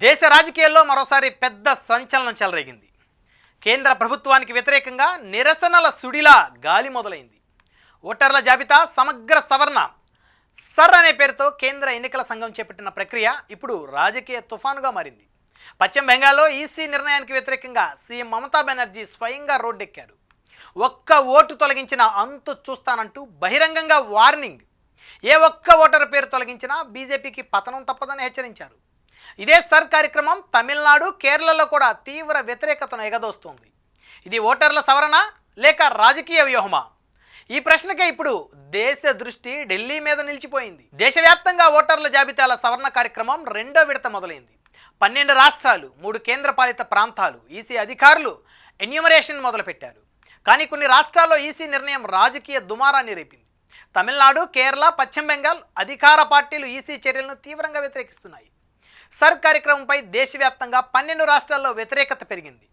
దేశ రాజకీయాల్లో మరోసారి పెద్ద సంచలనం చెలరేగింది. కేంద్ర ప్రభుత్వానికి వ్యతిరేకంగా నిరసనల సుడిలా గాలి మొదలైంది. ఓటర్ల జాబితా సమగ్ర సవరణ సర్ అనే పేరుతో కేంద్ర ఎన్నికల సంఘం చేపట్టిన ప్రక్రియ ఇప్పుడు రాజకీయ తుఫానుగా మారింది. పశ్చిమ బెంగాల్లో ఈసీ నిర్ణయానికి వ్యతిరేకంగా సీఎం మమతా బెనర్జీ స్వయంగా రోడ్డెక్కారు. ఒక్క ఓటు తొలగించిన అంతు చూస్తానంటూ బహిరంగంగా వార్నింగ్. ఏ ఒక్క ఓటరు పేరు తొలగించినా బీజేపీకి పతనం తప్పదని హెచ్చరించారు. ఇదే సర్ కార్యక్రమం తమిళనాడు, కేరళలో కూడా తీవ్ర వ్యతిరేకతను ఎగదోస్తోంది. ఇది ఓటర్ల సవరణ లేక రాజకీయ వ్యూహమా? ఈ ప్రశ్నకే ఇప్పుడు దేశ దృష్టి ఢిల్లీ మీద నిలిచిపోయింది. దేశవ్యాప్తంగా ఓటర్ల జాబితాల సవరణ కార్యక్రమం రెండో విడత మొదలైంది. 12 రాష్ట్రాలు, 3 కేంద్రపాలిత ప్రాంతాలు ఈసీ అధికారులు ఎన్యూమరేషన్ మొదలుపెట్టారు. కానీ కొన్ని రాష్ట్రాల్లో ఈసీ నిర్ణయం రాజకీయ దుమారాన్ని రేపింది. తమిళనాడు, కేరళ, పశ్చిమ బెంగాల్ అధికార పార్టీలు ఈసీ చర్యలను తీవ్రంగా వ్యతిరేకిస్తున్నాయి. సర్ కార్యక్రమంపై దేశవ్యాప్తంగా 12 రాష్ట్రాల్లో వ్యతిరేకత పెరిగింది.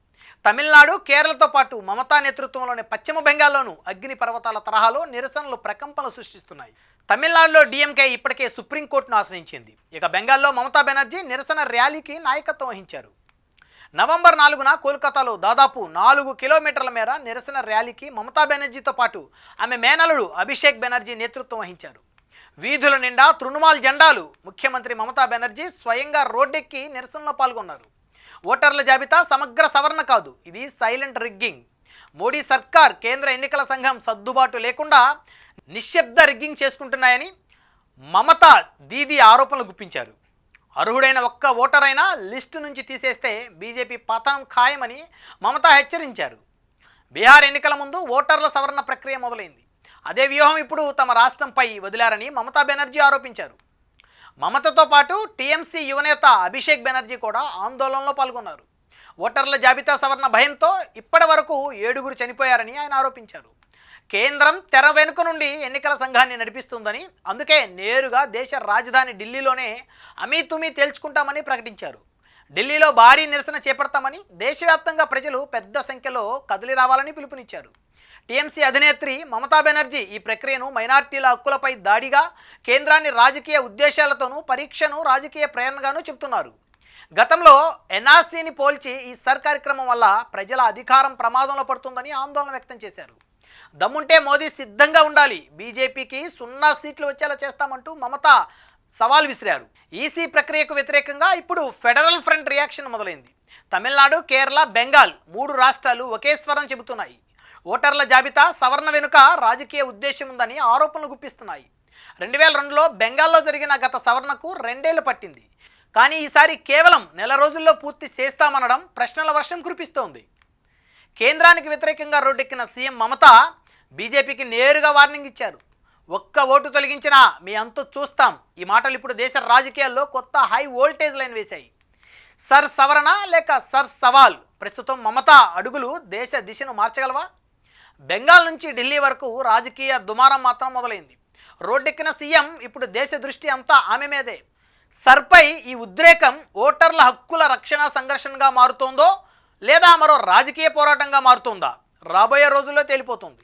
తమిళనాడు, కేరళతో పాటు మమతా నేతృత్వంలోని పశ్చిమ బెంగాల్లోనూ అగ్ని పర్వతాల తరహాలో నిరసనలు ప్రకంపనలు సృష్టిస్తున్నాయి. తమిళనాడులో డీఎంకే ఇప్పటికే సుప్రీంకోర్టును ఆశ్రయించింది. ఇక బెంగాల్లో మమతా బెనర్జీ నిరసన ర్యాలీకి నాయకత్వం వహించారు. నవంబర్ 4న కోల్కతాలో దాదాపు 4 కిలోమీటర్ల మేర నిరసన ర్యాలీకి మమతా బెనర్జీతో పాటు ఆమె మేనలుడు అభిషేక్ బెనర్జీ నేతృత్వం వహించారు. వీధుల నిండా తృణమూల్ జెండాలు. ముఖ్యమంత్రి మమతా బెనర్జీ స్వయంగా రోడ్డెక్కి నిరసనలో పాల్గొన్నారు. ఓటర్ల జాబితా సమగ్ర సవరణ కాదు, ఇది సైలెంట్ రిగ్గింగ్. మోడీ సర్కార్, కేంద్ర ఎన్నికల సంఘం సర్దుబాటు లేకుండా నిశ్శబ్ద రిగ్గింగ్ చేసుకుంటున్నాయని మమత దీదీ ఆరోపణలు గుప్పించారు. అర్హుడైన ఒక్క ఓటరైనా లిస్టు నుంచి తీసేస్తే బీజేపీ పతనం ఖాయమని మమత హెచ్చరించారు. బీహార్ ఎన్నికల ముందు ఓటర్ల సవరణ ప్రక్రియ మొదలైంది. అదే వ్యూహం ఇప్పుడు తమ రాష్ట్రంపై వదిలారని మమతా బెనర్జీ ఆరోపించారు. మమతతో పాటు టీఎంసీ యువనేత అభిషేక్ బెనర్జీ కూడా ఆందోళనలో పాల్గొన్నారు. ఓటర్ల జాబితా సవరణ భయంతో ఇప్పటి వరకు 7 చనిపోయారని ఆయన ఆరోపించారు. కేంద్రం తెర వెనుక నుండి ఎన్నికల సంఘాన్ని నడిపిస్తుందని, అందుకే నేరుగా దేశ రాజధాని ఢిల్లీలోనే అమీతుమీ తేల్చుకుంటామని ప్రకటించారు. ఢిల్లీలో భారీ నిరసన చేపడతామని, దేశవ్యాప్తంగా ప్రజలు పెద్ద సంఖ్యలో కదిలి రావాలని పిలుపునిచ్చారు. టీఎంసీ అధినేత్రి మమతా బెనర్జీ ఈ ప్రక్రియను మైనార్టీల హక్కులపై దాడిగా, కేంద్రాన్ని రాజకీయ ఉద్దేశాలతోనూ పరీక్షను రాజకీయ ప్రేరణగానూ చెబుతున్నారు. గతంలో ఎన్ఆర్సీని పోల్చి ఈ సర్ కార్యక్రమం వల్ల ప్రజల అధికారం ప్రమాదంలో పడుతుందని ఆందోళన వ్యక్తం చేశారు. దమ్ముంటే మోదీ సిద్ధంగా ఉండాలి, బీజేపీకి 0 సీట్లు వచ్చేలా చేస్తామంటూ మమతా సవాల్ విసిరారు. ఈసీ ప్రక్రియకు వ్యతిరేకంగా ఇప్పుడు ఫెడరల్ ఫ్రంట్ రియాక్షన్ మొదలైంది. తమిళనాడు, కేరళ, బెంగాల్ 3 రాష్ట్రాలు ఒకే స్వరం చెబుతున్నాయి. ఓటర్ల జాబితా సవరణ వెనుక రాజకీయ ఉద్దేశం ఉందని ఆరోపణలు గుప్పిస్తున్నాయి. 2002లో బెంగాల్లో జరిగిన గత సవరణకు 2 ఏళ్లు పట్టింది. కానీ ఈసారి కేవలం నెల రోజుల్లో పూర్తి చేస్తామనడం ప్రశ్నల వర్షం కురిపిస్తోంది. కేంద్రానికి వ్యతిరేకంగా రోడ్డెక్కిన సీఎం మమతా బీజేపీకి నేరుగా వార్నింగ్ ఇచ్చారు. ఒక్క ఓటు తొలగించినా మీ అంతు చూస్తాం. ఈ మాటలు ఇప్పుడు దేశ రాజకీయాల్లో కొత్త హై వోల్టేజ్ లైన్ వేశాయి. సర్ సవరణ లేక సర్ సవాల్? ప్రస్తుతం మమతా అడుగులు దేశ దిశను మార్చగలవా? బెంగాల్ నుంచి ఢిల్లీ వరకు రాజకీయ దుమారం మాత్రం మొదలైంది. రోడ్డెక్కిన సీఎం ఇప్పుడు దేశ దృష్టి అంతా ఆమె మీదే. సర్పై ఈ ఉద్రేకం ఓటర్ల హక్కుల రక్షణ సంఘర్షణగా మారుతోందో లేదా మరో రాజకీయ పోరాటంగా మారుతోందా? రాబోయే రోజుల్లో తేలిపోతుంది.